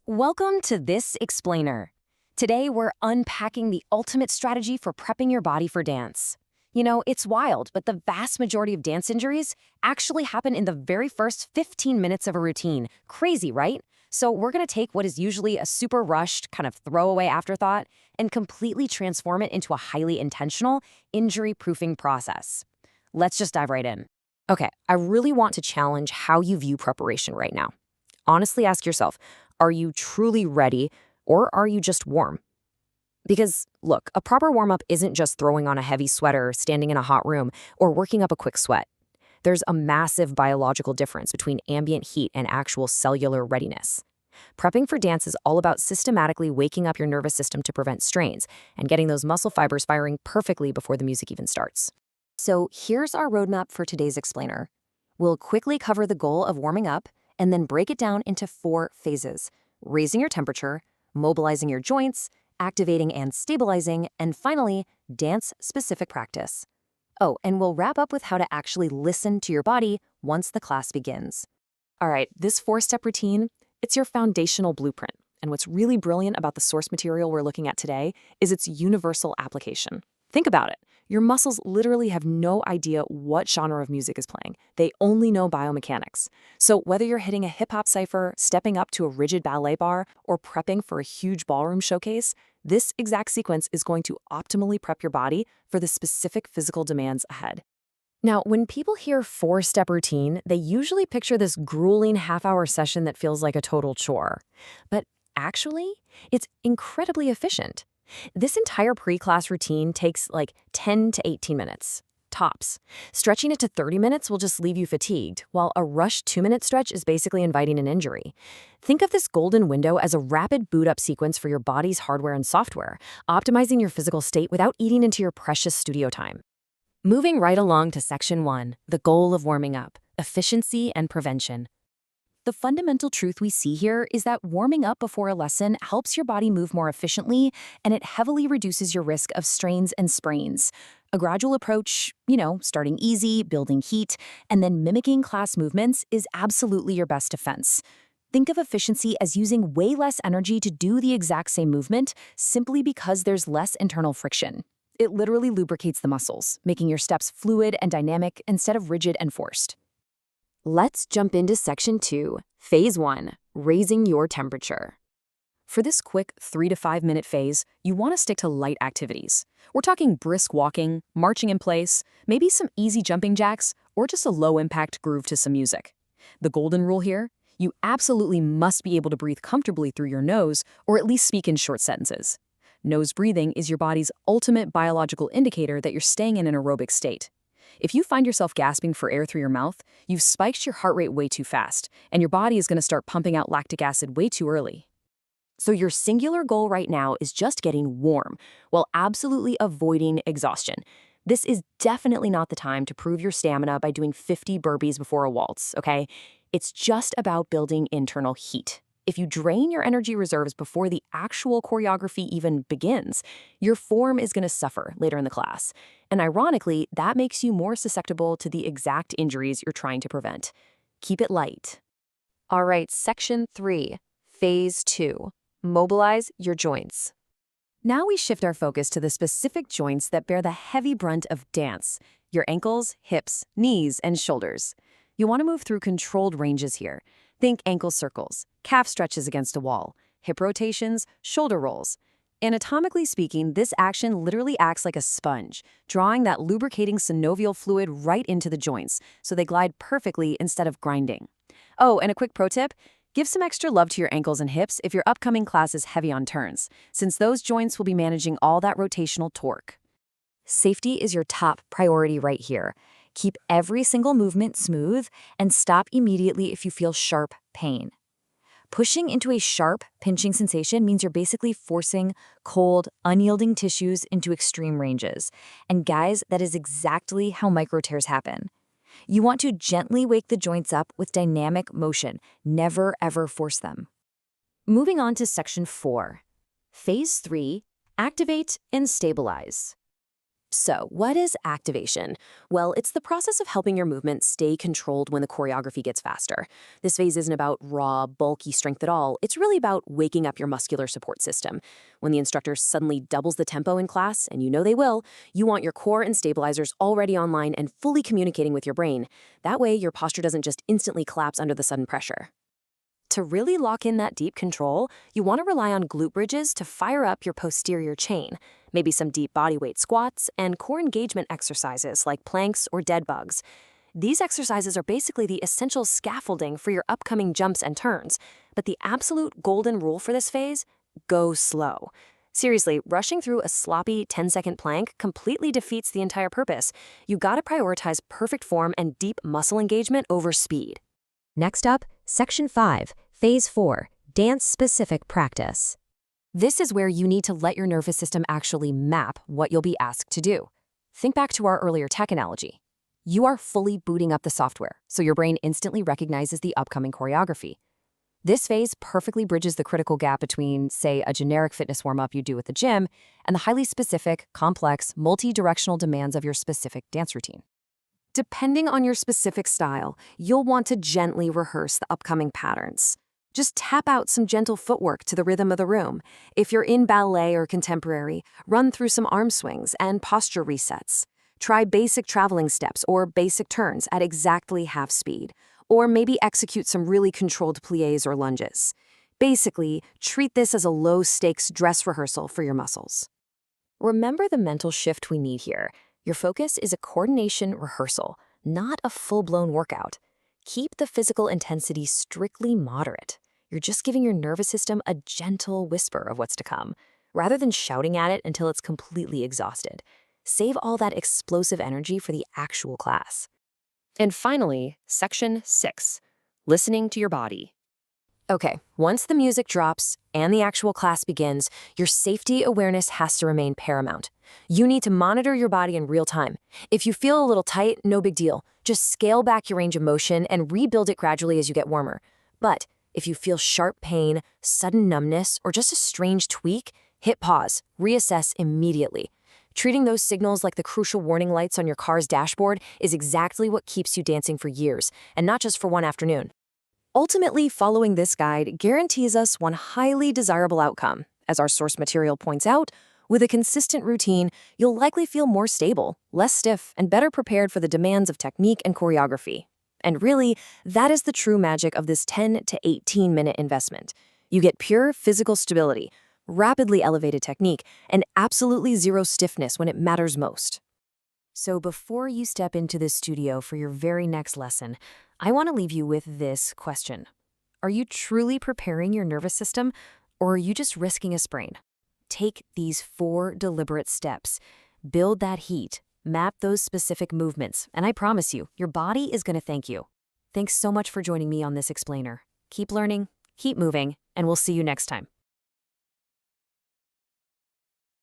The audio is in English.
Welcome to This Explainer. Today, we're unpacking the ultimate strategy for prepping your body for dance. You know, it's wild, but the vast majority of dance injuries actually happen in the very first 15 minutes of a routine. Crazy, right? So we're going to take what is usually a super rushed, kind of throwaway afterthought and completely transform it into a highly intentional, injury-proofing process. Let's just dive right in. Okay, I really want to challenge how you view preparation right now. Honestly, ask yourself, are you truly ready or are you just warm? Because, look, a proper warm up isn't just throwing on a heavy sweater, standing in a hot room, or working up a quick sweat. There's a massive biological difference between ambient heat and actual cellular readiness. Prepping for dance is all about systematically waking up your nervous system to prevent strains and getting those muscle fibers firing perfectly before the music even starts. So, here's our roadmap for today's explainer. We'll quickly cover the goal of warming up and then break it down into 4 phases: raising your temperature, mobilizing your joints, activating and stabilizing, and finally, dance-specific practice. Oh, and we'll wrap up with how to actually listen to your body once the class begins. All right, this 4-step routine, it's your foundational blueprint. And what's really brilliant about the source material we're looking at today is its universal application. Think about it. Your muscles literally have no idea what genre of music is playing. They only know biomechanics. So whether you're hitting a hip-hop cypher, stepping up to a rigid ballet bar, or prepping for a huge ballroom showcase, this exact sequence is going to optimally prep your body for the specific physical demands ahead. Now, when people hear 4-step routine, they usually picture this grueling half-hour session that feels like a total chore. But actually, it's incredibly efficient. This entire pre-class routine takes like 10 to 18 minutes, tops. Stretching it to 30 minutes will just leave you fatigued, while a rushed 2-minute stretch is basically inviting an injury. Think of this golden window as a rapid boot-up sequence for your body's hardware and software, optimizing your physical state without eating into your precious studio time. Moving right along to Section 1, the goal of warming up, efficiency and prevention. The fundamental truth we see here is that warming up before a lesson helps your body move more efficiently, and it heavily reduces your risk of strains and sprains. A gradual approach, starting easy, building heat, and then mimicking class movements is absolutely your best defense. Think of efficiency as using way less energy to do the exact same movement simply because there's less internal friction. It literally lubricates the muscles, making your steps fluid and dynamic instead of rigid and forced. Let's jump into Section 2, Phase 1, raising your temperature. For this quick 3 to 5 minute phase, you want to stick to light activities. We're talking brisk walking, marching in place, maybe some easy jumping jacks, or just a low-impact groove to some music. The golden rule here? You absolutely must be able to breathe comfortably through your nose, or at least speak in short sentences. Nose breathing is your body's ultimate biological indicator that you're staying in an aerobic state. If you find yourself gasping for air through your mouth, you've spiked your heart rate way too fast, and your body is going to start pumping out lactic acid way too early. So your singular goal right now is just getting warm, while absolutely avoiding exhaustion. This is definitely not the time to prove your stamina by doing 50 burpees before a waltz, okay? It's just about building internal heat. If you drain your energy reserves before the actual choreography even begins, your form is going to suffer later in the class. And ironically, that makes you more susceptible to the exact injuries you're trying to prevent. Keep it light. All right, Section 3, Phase 2, mobilize your joints. Now we shift our focus to the specific joints that bear the heavy brunt of dance: your ankles, hips, knees, and shoulders. You want to move through controlled ranges here. Think ankle circles, calf stretches against a wall, hip rotations, shoulder rolls. Anatomically speaking, this action literally acts like a sponge, drawing that lubricating synovial fluid right into the joints, so they glide perfectly instead of grinding. Oh, and a quick pro tip: give some extra love to your ankles and hips if your upcoming class is heavy on turns, since those joints will be managing all that rotational torque. Safety is your top priority right here. Keep every single movement smooth and stop immediately if you feel sharp pain. Pushing into a sharp, pinching sensation means you're basically forcing cold, unyielding tissues into extreme ranges. And guys, that is exactly how micro tears happen. You want to gently wake the joints up with dynamic motion, never ever force them. Moving on to Section 4. Phase 3, activate and stabilize. So, what is activation? Well, it's the process of helping your movement stay controlled when the choreography gets faster. This phase isn't about raw, bulky strength at all. It's really about waking up your muscular support system. When the instructor suddenly doubles the tempo in class, and you know they will, you want your core and stabilizers already online and fully communicating with your brain. That way, your posture doesn't just instantly collapse under the sudden pressure. To really lock in that deep control, you want to rely on glute bridges to fire up your posterior chain, maybe some deep bodyweight squats, and core engagement exercises like planks or dead bugs. These exercises are basically the essential scaffolding for your upcoming jumps and turns, but the absolute golden rule for this phase: go slow. Seriously, rushing through a sloppy 10-second plank completely defeats the entire purpose. You gotta prioritize perfect form and deep muscle engagement over speed. Next up, Section 5, Phase 4, Dance-Specific Practice. This is where you need to let your nervous system actually map what you'll be asked to do. Think back to our earlier tech analogy. You are fully booting up the software, so your brain instantly recognizes the upcoming choreography. This phase perfectly bridges the critical gap between, say, a generic fitness warm-up you do at the gym and the highly specific, complex, multi-directional demands of your specific dance routine. Depending on your specific style, you'll want to gently rehearse the upcoming patterns. Just tap out some gentle footwork to the rhythm of the room. If you're in ballet or contemporary, run through some arm swings and posture resets. Try basic traveling steps or basic turns at exactly half speed, or maybe execute some really controlled pliés or lunges. Basically, treat this as a low-stakes dress rehearsal for your muscles. Remember the mental shift we need here. Your focus is a coordination rehearsal, not a full-blown workout. Keep the physical intensity strictly moderate. You're just giving your nervous system a gentle whisper of what's to come, rather than shouting at it until it's completely exhausted. Save all that explosive energy for the actual class. And finally, Section 6, Listening to your body. Okay, once the music drops and the actual class begins, your safety awareness has to remain paramount. You need to monitor your body in real time. If you feel a little tight, no big deal. Just scale back your range of motion and rebuild it gradually as you get warmer. But if you feel sharp pain, sudden numbness, or just a strange tweak, hit pause, reassess immediately. Treating those signals like the crucial warning lights on your car's dashboard is exactly what keeps you dancing for years, and not just for one afternoon. Ultimately, following this guide guarantees us one highly desirable outcome. As our source material points out, with a consistent routine, you'll likely feel more stable, less stiff, and better prepared for the demands of technique and choreography. And really, that is the true magic of this 10 to 18-minute investment. You get pure physical stability, rapidly elevated technique, and absolutely zero stiffness when it matters most. So before you step into the studio for your very next lesson, I want to leave you with this question. Are you truly preparing your nervous system, or are you just risking a sprain? Take these 4 deliberate steps. Build that heat, map those specific movements, and I promise you, your body is going to thank you. Thanks so much for joining me on this explainer. Keep learning, keep moving, and we'll see you next time.